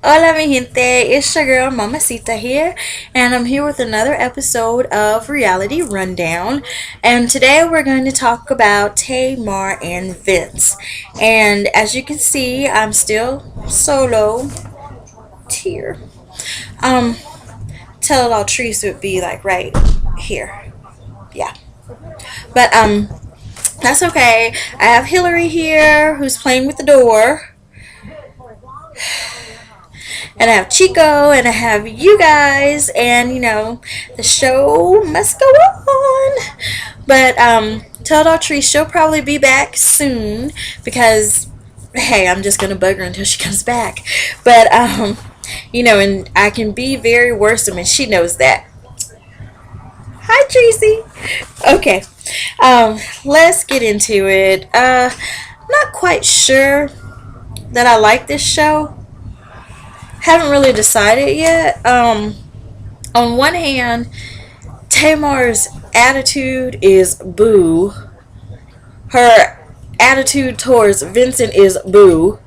Hola mi gente, it's your girl Mamacita here, and I'm here with another episode of Reality Rundown. And today we're going to talk about Tamar and Vince. And as you can see, I'm still solo here. Um, Tell it all trees would be like right here. Yeah. But that's okay. I have Hillary here who's playing with the door. And I have Chico, and I have you guys, and the show must go on. But tell Daughtry she'll probably be back soon because hey, I'm just gonna bug her until she comes back. But and I can be very worrisome, and she knows that. Hi, Tracy. Okay, let's get into it. Not quite sure that I like this show. Haven't really decided yet. On one hand, Tamar's attitude is boo. Her attitude towards Vincent is boo.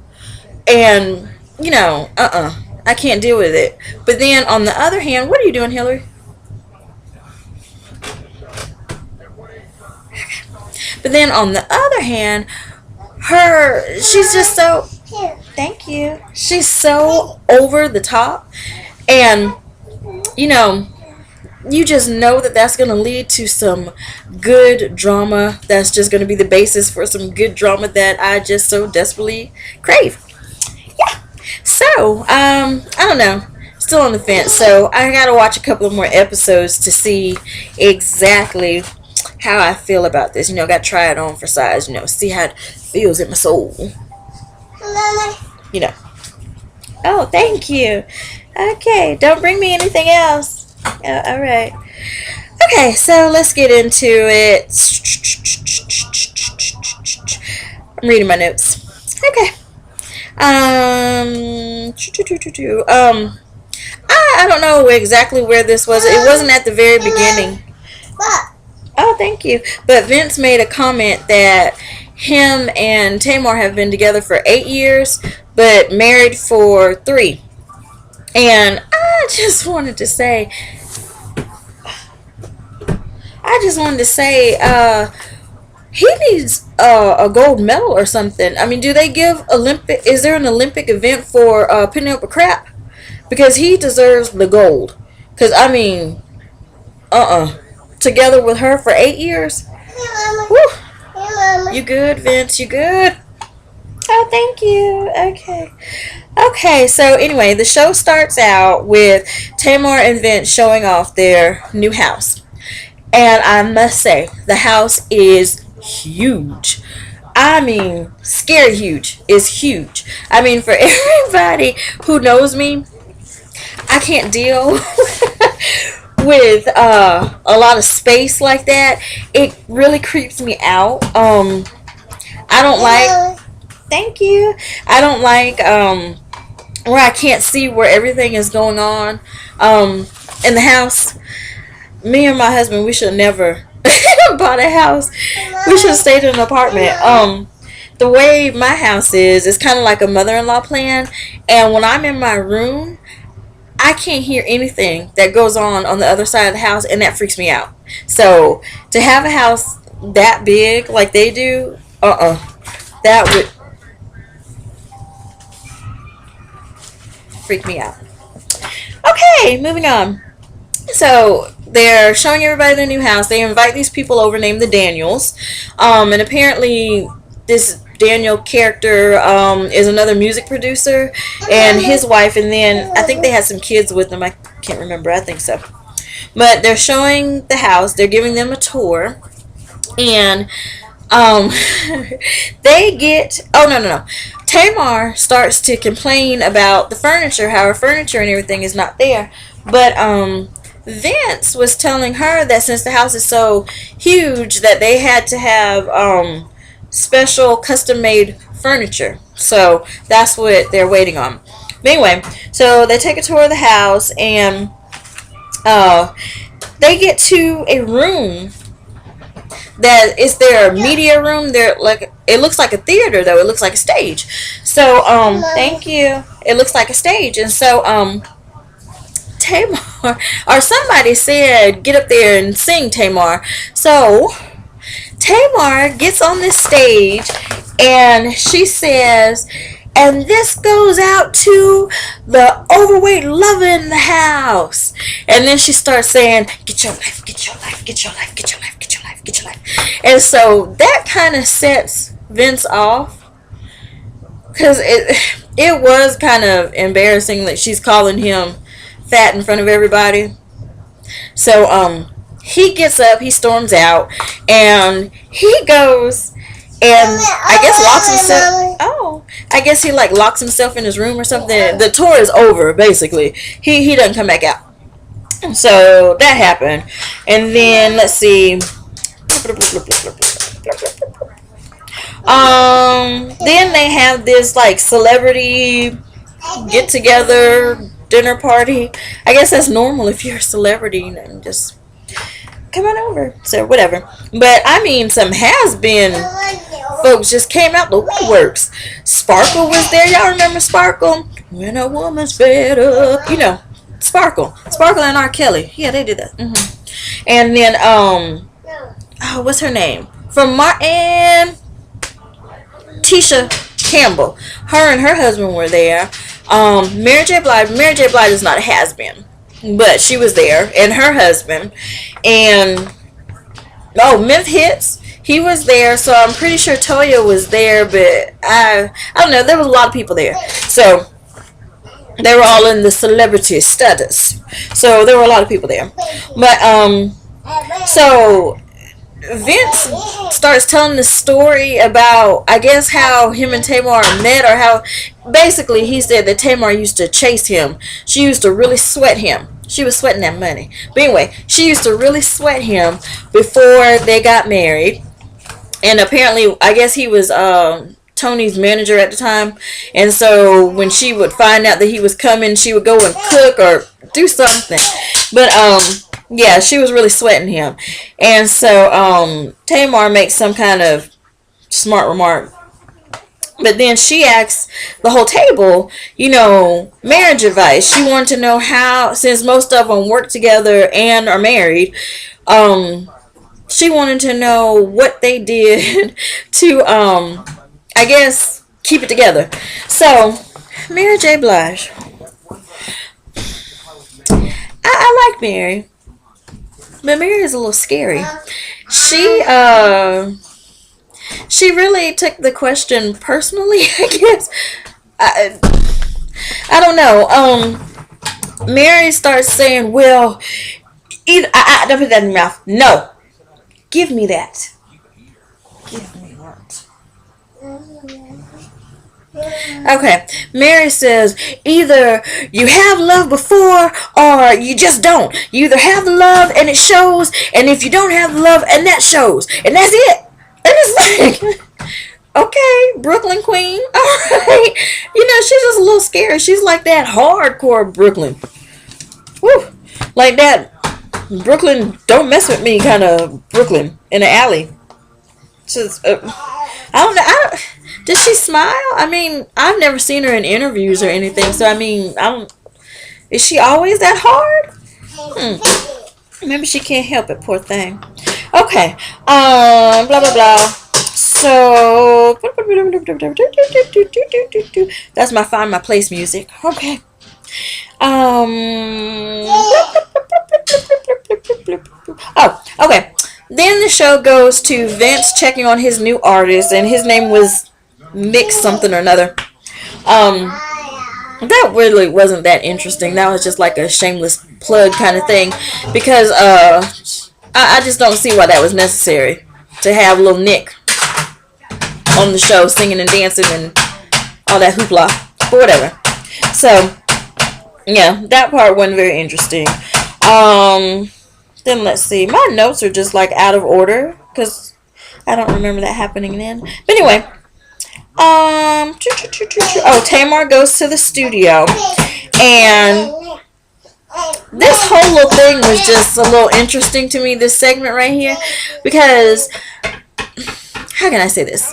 And, I can't deal with it. But then on the other hand, what are you doing, Hillary? But then on the other hand, she's just so, thank you. She's so over the top. And, you just know that that's going to lead to some good drama. That's just going to be the basis for some good drama that I just so desperately crave. Yeah. So, I don't know. Still on the fence. So, I got to watch a couple of more episodes to see exactly how I feel about this. Got to try it on for size, see how it feels in my soul. Oh, thank you. Okay, don't bring me anything else. All right. Okay, so let's get into it. I'm reading my notes. Okay. I don't know exactly where this was. It wasn't at the very beginning. Oh, thank you. But Vince made a comment that him and Tamar have been together for 8 years, but married for 3. And I just wanted to say, he needs a gold medal or something. I mean, do they give Olympic? Is there an Olympic event for putting up a crap? Because he deserves the gold. Because I mean, together with her for 8 years. Woo. You good, Vince? You good? Oh, thank you. Okay. Okay, so anyway, the show starts out with Tamar and Vince showing off their new house. And I must say, the house is huge. I mean, scary huge. It's huge. I mean, for everybody who knows me, I can't deal with a lot of space like that. It really creeps me out. I don't like. Thank you. I don't like where I can't see where everything is going on in the house. Me and my husband, we should never bought a house. We should have stayed in an apartment. The way my house is, it's kind of like a mother-in-law plan. And when I'm in my room, I can't hear anything that goes on the other side of the house, and that freaks me out. So to have a house that big like they do, that would freak me out. Okay, moving on. So they're showing everybody the new house. They invite these people over named the Daniels, and apparently this Daniel character is another music producer, and his wife, and then I think they had some kids with them. I can't remember. I think so. But they're showing the house. They're giving them a tour, and they get. Oh no. Tamar starts to complain about the furniture, how her furniture and everything is not there. But Vince was telling her that since the house is so huge that they had to have special custom-made furniture. So that's what they're waiting on. But anyway, so they take a tour of the house, and they get to a room that it's their media room. They're like, it looks like a theater though. It looks like a stage. So thank you. It looks like a stage, and so Tamar or somebody said get up there and sing, Tamar. So Tamar gets on this stage and she says, and this goes out to the overweight lover in the house. And then she starts saying, get your life, get your life, get your life, get your life, get your life, get your life. And so that kind of sets Vince off, because it was kind of embarrassing that she's calling him fat in front of everybody. So he gets up, he storms out, and he goes and I guess locks himself. Oh, I guess he like locks himself in his room or something. The tour is over basically. He doesn't come back out. So that happened, and then let's see. Then they have this like celebrity get together dinner party. I guess that's normal if you're a celebrity and just come on over. So whatever. But I mean, some has been folks just came out the woodworks. Sparkle was there. Y'all remember Sparkle? When a woman's fed up, you know, Sparkle and R. Kelly. Yeah, they did that. And then oh, what's her name from Martin? Tisha Campbell. Her and her husband were there. Mary J. Blige is not a has-been, but she was there, and her husband. And Myth Hits, he was there. So I'm pretty sure Toya was there, but I don't know. There was a lot of people there, so they were all in the celebrity status. So there were a lot of people there, but so Vince starts telling the story about, I guess, how him and Tamar met, or how basically he said that Tamar used to chase him. She used to really sweat him. She was sweating that money. But anyway, she used to really sweat him before they got married. And apparently, I guess he was Tony's manager at the time. And so when she would find out that he was coming, she would go and cook or do something. But yeah, she was really sweating him. And so Tamar makes some kind of smart remark. But then she asks the whole table, you know, marriage advice. She wanted to know how, since most of them work together and are married, she wanted to know what they did to, I guess, keep it together. So, Mary J. Blige. I like Mary. But Mary is a little scary. She really took the question personally, I guess. I don't know. Mary starts saying, well, don't put that in your mouth. No. Give me that. Give me that. Okay. Mary says, either you have love before or you just don't. You either have the love and it shows, and if you don't have the love and that shows. And that's it. And it's like, okay, Brooklyn Queen. Alright. You know, she's just a little scary. She's like that hardcore Brooklyn. Woo. Like that Brooklyn, don't mess with me kind of Brooklyn in the alley. Just, I don't know. Did she smile? I mean, I've never seen her in interviews or anything. So, I mean, is she always that hard? Maybe she can't help it, poor thing. Okay. Blah, blah, blah. So, that's my Find My Place music. Okay. Oh, okay. Then the show goes to Vince checking on his new artist, and his name was Mix something or another. That really wasn't that interesting. That was just like a shameless plug kind of thing, because I just don't see why that was necessary to have little Nick on the show singing and dancing and all that hoopla, but whatever. So yeah, that part wasn't very interesting. Then let's see. My notes are just like out of order because I don't remember that happening then. But anyway, Tamar goes to the studio, and this whole little thing was just a little interesting to me, this segment right here, because how can I say this?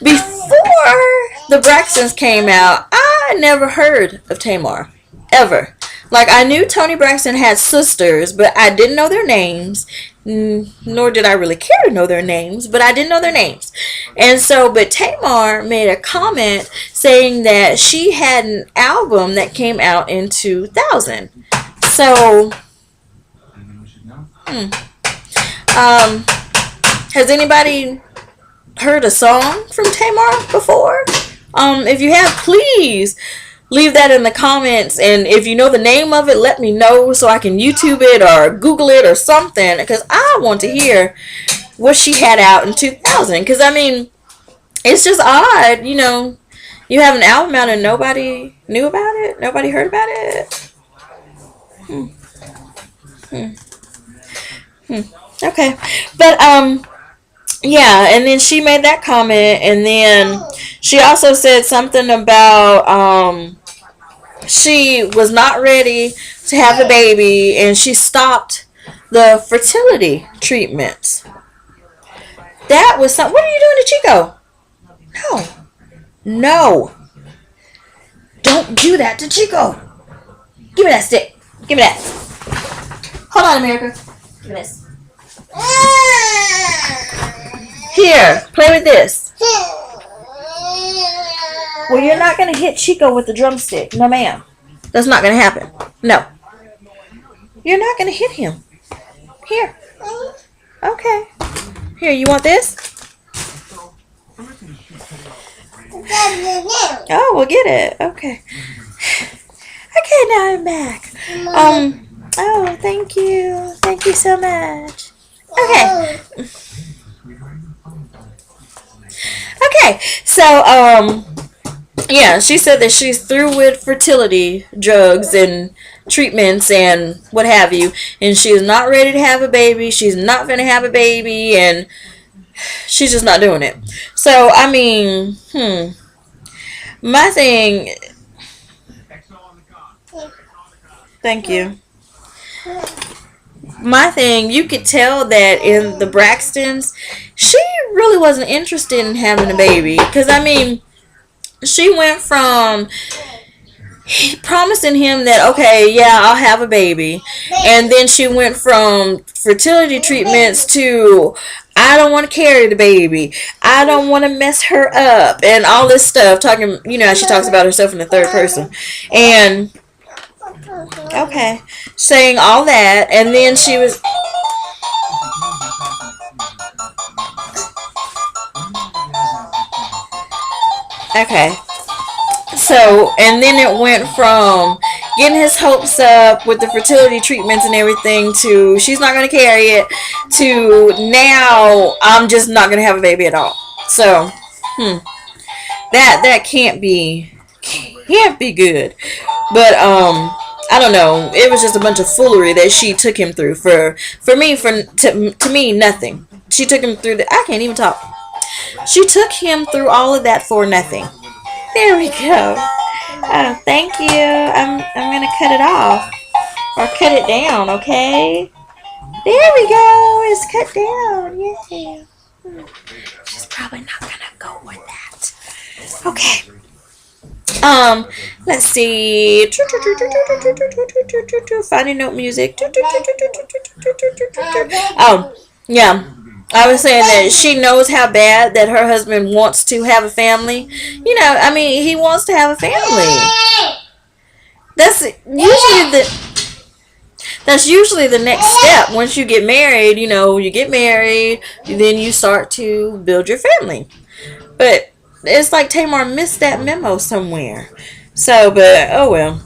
Before the Braxtons came out, I never heard of Tamar. Ever. Like, I knew Toni Braxton had sisters, but I didn't know their names. Nor did I really care to know their names, but I didn't know their names. And so, but Tamar made a comment saying that she had an album that came out in 2000. So, has anybody heard a song from Tamar before? If you have, please leave that in the comments, and if you know the name of it, let me know so I can YouTube it or Google it or something, because I want to hear what she had out in 2000. Because I mean, it's just odd, you have an album out and nobody knew about it, nobody heard about it. Okay, but yeah, and then she made that comment, and then she also said something about she was not ready to have a baby, and she stopped the fertility treatments. That was something. What are you doing to Chico? No. Don't do that to Chico. Give me that stick. Give me that. Hold on, America. Give me this. Here, play with this. Well, you're not going to hit Chico with the drumstick. No, ma'am. That's not going to happen. No. You're not going to hit him. Here. Okay. Here, you want this? Oh, we'll get it. Okay. Okay, now I'm back. Oh, thank you. Thank you so much. Okay. Okay, so, yeah, she said that she's through with fertility drugs and treatments and what have you, and she's not ready to have a baby. She's not going to have a baby, and she's just not doing it. So, I mean, my thing... Thank you. My thing, you could tell that in the Braxtons, she really wasn't interested in having a baby. Because, I mean, she went from promising him that, okay, yeah, I'll have a baby. And then she went from fertility treatments to, I don't want to carry the baby. I don't want to mess her up. And all this stuff. Talking, she talks about herself in the third person. And... okay, saying all that, and then she was... okay, so, and then it went from getting his hopes up with the fertility treatments and everything to she's not going to carry it to now I'm just not going to have a baby at all. So, that can't be good. But, I don't know. It was just a bunch of foolery that she took him through. To me, nothing. She took him through I can't even talk. She took him through all of that for nothing. There we go. Oh, thank you. I'm gonna cut it off or cut it down. Okay. There we go. It's cut down. Yeah. She's probably not gonna go with that. Okay. Let's see. Finding note music. Oh, yeah. I was saying that she knows how bad that her husband wants to have a family. I mean, he wants to have a family. That's usually the next step. Once you get married, you get married, then you start to build your family. But it's like Tamar missed that memo somewhere. So, but oh well.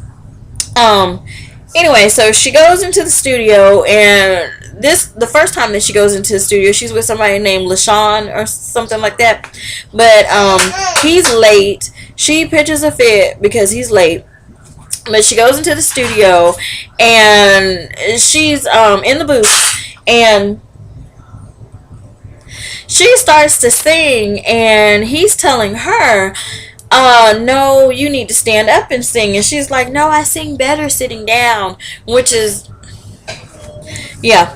Anyway, so she goes into the studio, and the first time that she goes into the studio, she's with somebody named LaShawn or something like that. But he's late. She pitches a fit because he's late. But she goes into the studio, and she's in the booth, and she starts to sing, and he's telling her, no, you need to stand up and sing. And she's like, no, I sing better sitting down, which is, yeah.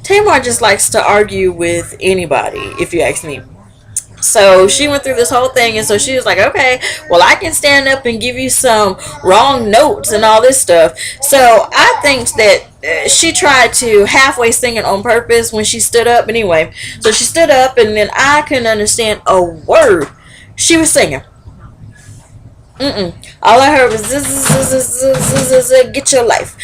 Tamar just likes to argue with anybody, if you ask me. So she went through this whole thing, and so she was like, okay, well, I can stand up and give you some wrong notes and all this stuff. So I think that she tried to halfway sing it on purpose when she stood up anyway. So she stood up, and then I couldn't understand a word she was singing. All I heard was get your life.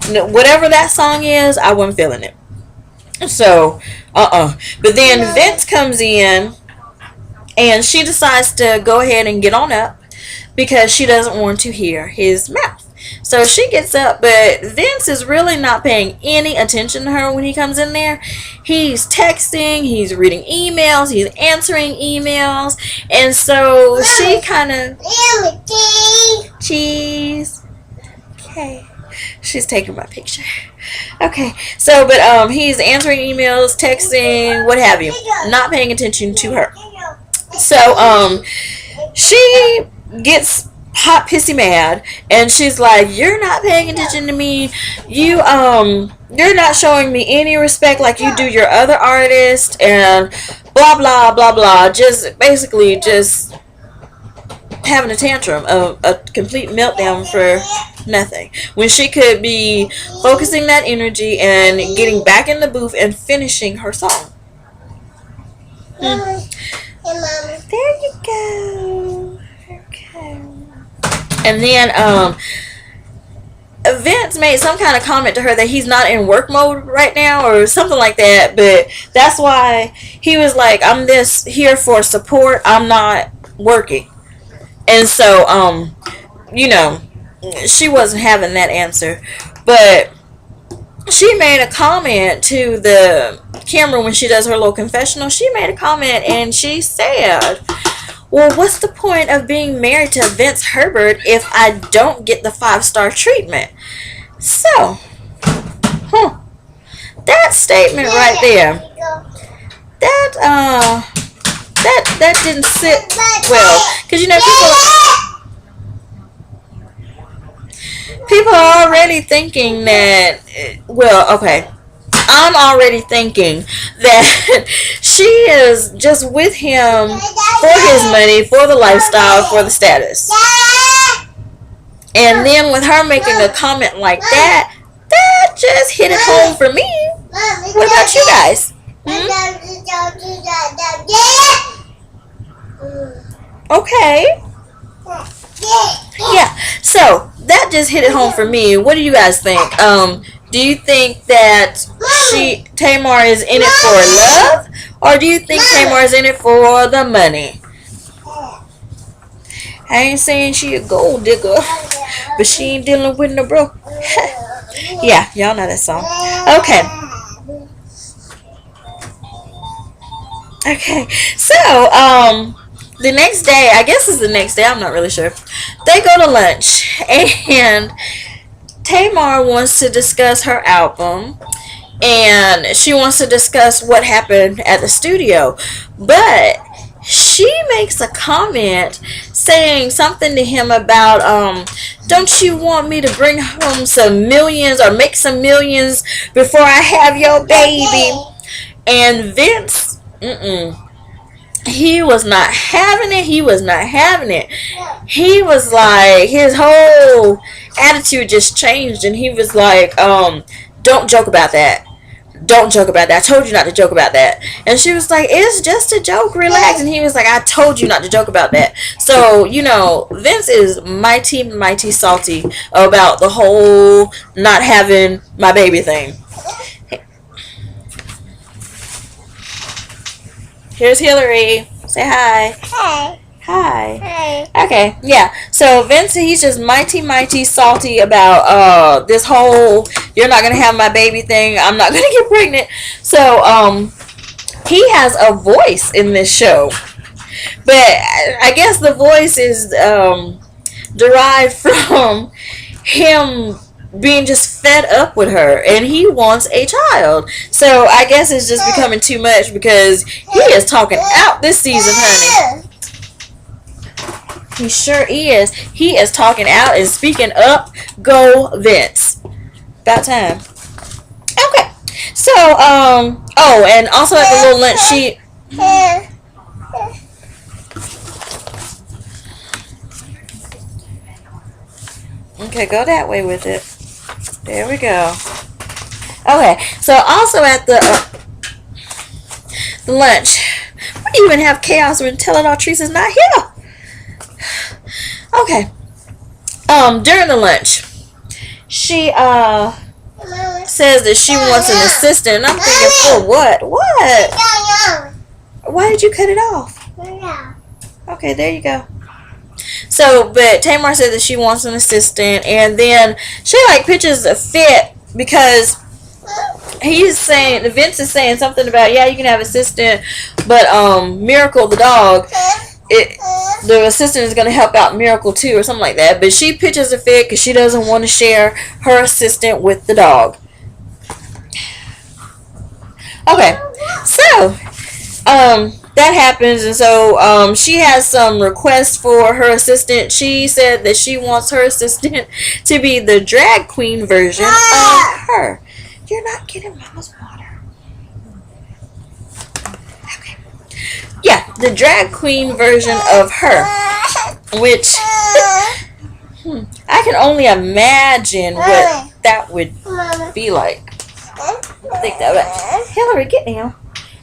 Whatever that song is, I wasn't feeling it. So, But then Vince comes in, and she decides to go ahead and get on up because she doesn't want to hear his mouth. So she gets up, but Vince is really not paying any attention to her when he comes in there. He's texting, he's reading emails, he's answering emails, and so she kind of... Cheese. Okay. She's taking my picture. Okay, so, but he's answering emails, texting, what have you, not paying attention to her. So, she gets hot, pissy mad, and she's like, you're not paying attention to me, you're not showing me any respect like you do your other artists, and blah, blah, blah, blah, just, basically, just having a tantrum, a complete meltdown for nothing, when she could be focusing that energy and getting back in the booth and finishing her song. There you go. Okay. And then Vince made some kind of comment to her that he's not in work mode right now or something like that, but that's why he was like, I'm this here for support, I'm not working. And so she wasn't having that answer, but she made a comment to the camera when she does her little confessional. She made a comment, and she said, well, what's the point of being married to Vince Herbert if I don't get the 5-star treatment? So, that statement right there, that didn't sit well, because people are already thinking that, I'm already thinking that she is just with him for his money, for the lifestyle, for the status. And then with her making a comment like that, that just hit it home for me. What about you guys? Okay. Yeah, so that just hit it home for me. What do you guys think? Do you think that Tamar is in it for love, or do you think Tamar is in it for the money? I ain't saying she a gold digger, but she ain't dealing with no broke. Yeah, y'all know that song. Okay, so the next day, I guess it's the next day, I'm not really sure, they go to lunch, and Tamar wants to discuss her album, and she wants to discuss what happened at the studio, but she makes a comment saying something to him about, don't you want me to bring home some millions or make some millions before I have your baby? And Vince, he was not having it. He was like, his whole attitude just changed, and he was like, don't joke about that. Don't joke about that. I told you not to joke about that. And she was like, it's just a joke, relax. And he was like, I told you not to joke about that. So, Vince is mighty salty about the whole not having my baby thing. Here's Hillary. Say hi. Hi. Hi. Okay, yeah. So Vince, he's just mighty salty about this whole you're not gonna have my baby thing. I'm not gonna get pregnant. So he has a voice in this show, but I guess the voice is derived from him being just fed up with her, and he wants a child. So I guess it's just becoming too much because he is talking out this season, honey. He sure is. He is talking out and speaking up. Go Vince. About time. Okay. So, oh, and also at the little lunch sheet. Okay, go that way with it. There we go. Okay, so also at the lunch, we even have chaos when Teledor Teresa's not here. Okay. During the lunch, she says that she wants an assistant. And I'm thinking, for what? What? Why did you cut it off? Okay, there you go. So, but Tamar said that she wants an assistant, and then she like pitches a fit because Vince is saying something about, yeah, you can have assistant, but Miracle the dog, the assistant is going to help out Miracle too, or something like that. But she pitches a fit because she doesn't want to share her assistant with the dog. Okay, so that happens, and so she has some requests for her assistant. She said that she wants her assistant to be the drag queen version of her. You're not getting Mama's water. Okay. Yeah, the drag queen version of her, which I can only imagine what that would be like. I think that would, Hillary, get down.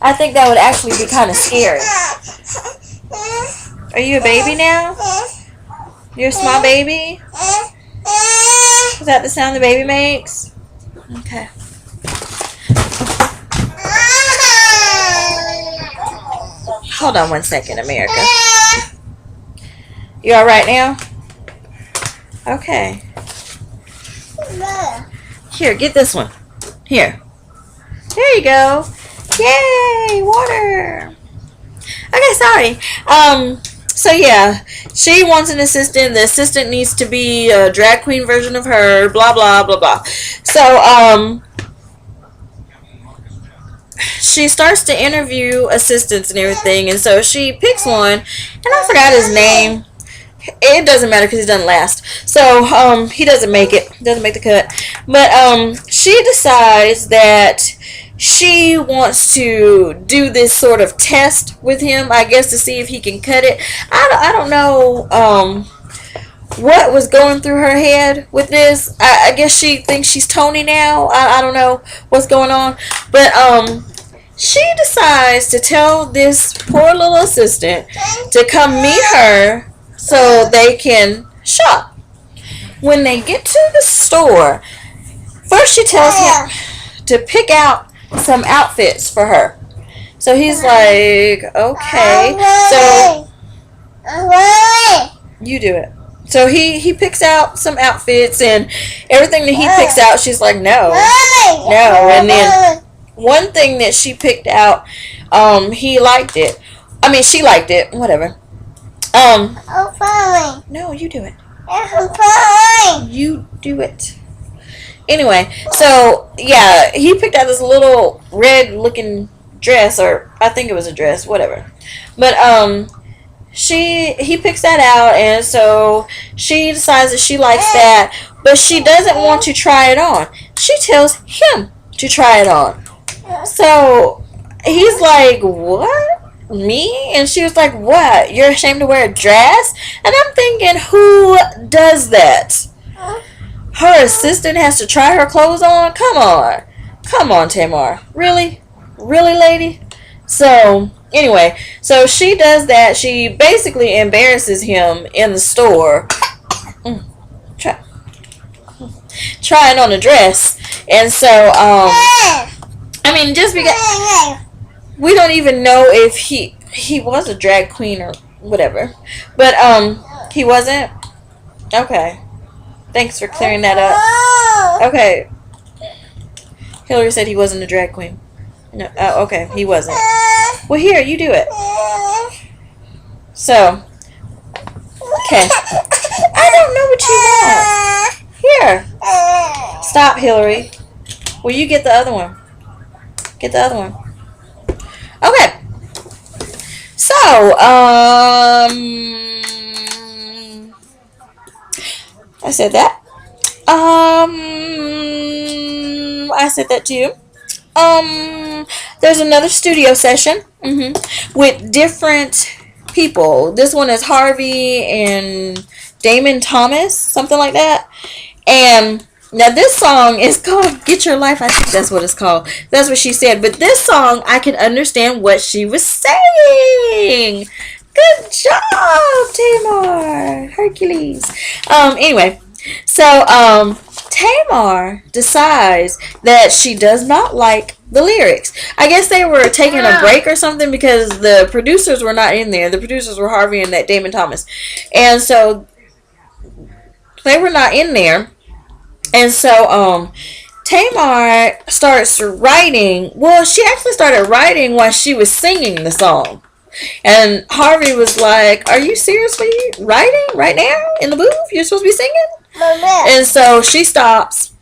I think that would actually be kind of scary. Are you a baby now? You're a small baby? Is that the sound the baby makes? Okay. Hold on 1 second, America. You alright now? Okay. Here, get this one. Here. There you go. Yay! Water! Okay, sorry. So yeah, she wants an assistant. The assistant needs to be a drag queen version of her. Blah, blah, blah, blah. So, she starts to interview assistants and everything, and so she picks one, and I forgot his name. It doesn't matter because he doesn't last. So, he doesn't make it. Doesn't make the cut. But, she decides that she wants to do this sort of test with him, I guess, to see if he can cut it. I don't know what was going through her head with this. I guess she thinks she's Tony now. I don't know what's going on. But she decides to tell this poor little assistant to come meet her so they can shop. When they get to the store, first she tells him to pick out some outfits for her. So he's like, okay. So you do it. So he picks out some outfits, and everything that he picks out, she's like, no. And then one thing that she picked out, he liked it. I mean, she liked it. Whatever. No, you do it. You do it. Anyway, so yeah, he picked out this little red looking dress, or I think it was a dress, whatever. But he picks that out, and so she decides that she likes that, but she doesn't want to try it on. She tells him to try it on. So he's like, what? Me? And she was like, what? You're ashamed to wear a dress? And I'm thinking, who does that? Her assistant has to try her clothes on? Come on, Tamar. Really, lady? So anyway, so she does that. She basically embarrasses him in the store, trying on a dress. And so I mean, just because we don't even know if he was a drag queen or whatever, but he wasn't. Okay. Thanks for clearing that up. Okay. Hillary said he wasn't a drag queen. No, okay, he wasn't. Well, here, you do it. So, okay. I don't know what you want. Here, Stop, Hillary. Will you get the other one? Get the other one. Okay. So, I said that. I said that too. There's another studio session with different people. This one is Harvey and Damon Thomas, something like that. And now this song is called Get Your Life. I think that's what it's called. That's what she said. But this song, I can understand what she was saying. Good job, Tamar. Hercules. Anyway, so Tamar decides that she does not like the lyrics. I guess they were taking a break or something because the producers were not in there. The producers were Harvey and that Damon Thomas. And so they were not in there. And so Tamar starts writing. Well, she actually started writing while she was singing the song. And Harvey was like, "Are you seriously writing right now in the booth? You're supposed to be singing?" And so she stops.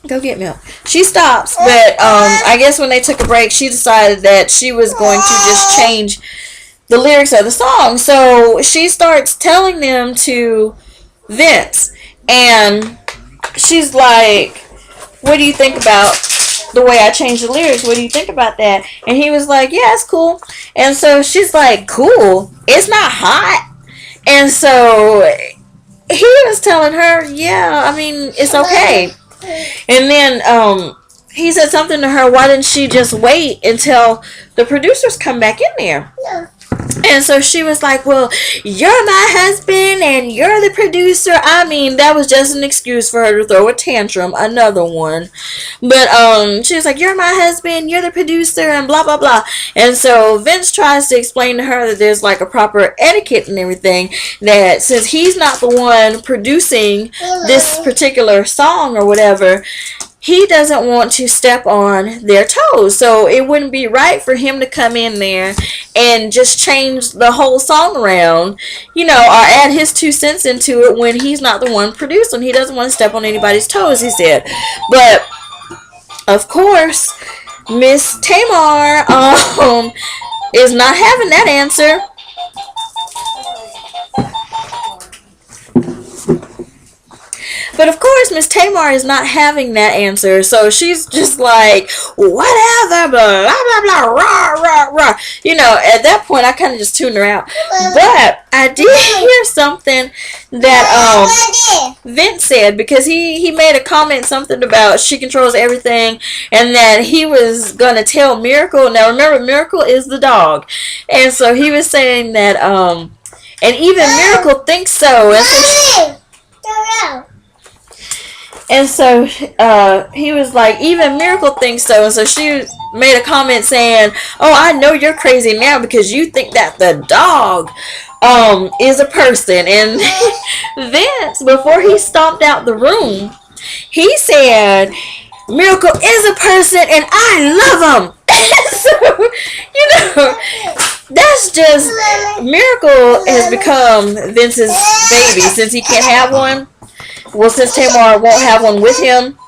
Go get milk. She stops, but I guess when they took a break, she decided that she was going to just change the lyrics of the song. So she starts telling them to Vince, and she's like, "What do you think about the way I changed the lyrics? What do you think about that?" And he was like, "Yeah, it's cool." And so she's like, "Cool? It's not hot." And so he was telling her, "Yeah, I mean, it's okay." And then he said something to her, "Why didn't she just wait until the producers come back in there?" And so she was like, "Well, you're my husband and you're the producer." I mean, that was just an excuse for her to throw a tantrum, another one. But she was like, "You're my husband, you're the producer," and blah, blah, blah. And so Vince tries to explain to her that there's like a proper etiquette and everything, that since he's not the one producing this particular song or whatever, he doesn't want to step on their toes. So it wouldn't be right for him to come in there and just change the whole song around, or add his 2 cents into it when he's not the one producing. He doesn't want to step on anybody's toes, he said. But, of course, Miss Tamar is not having that answer. But of course, Miss Tamar is not having that answer, so she's just like, "Whatever, blah, blah, blah, rah, rah, rah." At that point, I kind of just tuned her out. But I did hear something that Vince said, because he made a comment, something about she controls everything, and that he was going to tell Miracle. Now, remember, Miracle is the dog. And so he was saying that, and even Miracle thinks so. And so he was like, even Miracle thinks so. And so she made a comment saying, "Oh, I know you're crazy now because you think that the dog is a person." And Vince, before he stomped out the room, he said, "Miracle is a person and I love him." So, that's just, Miracle has become Vince's baby since he can't have one. Well, since Tamar won't have one with him,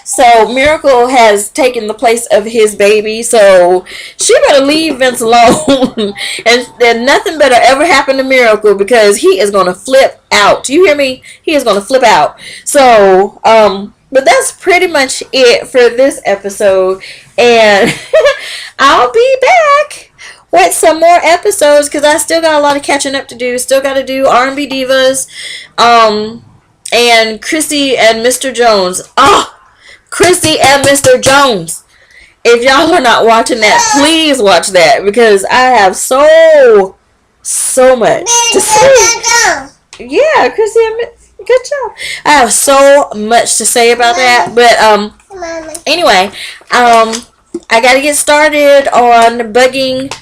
so Miracle has taken the place of his baby. So she better leave Vince alone, and nothing better ever happen to Miracle, because he is gonna flip out. Do you hear me? He is gonna flip out. So, but that's pretty much it for this episode, and I'll be back with some more episodes because I still got a lot of catching up to do. Still got to do R&B Divas, and Chrissy and Mr. Jones. Oh, Chrissy and Mr. Jones. If y'all are not watching that, please watch that, because I have so much to say. Yeah, Chrissy and good job. I have so much to say about that. But anyway, I gotta get started on bugging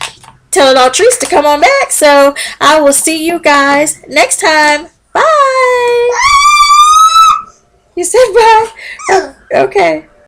Tell It All Trees to come on back. So I will see you guys next time. Bye. You said bye? Okay.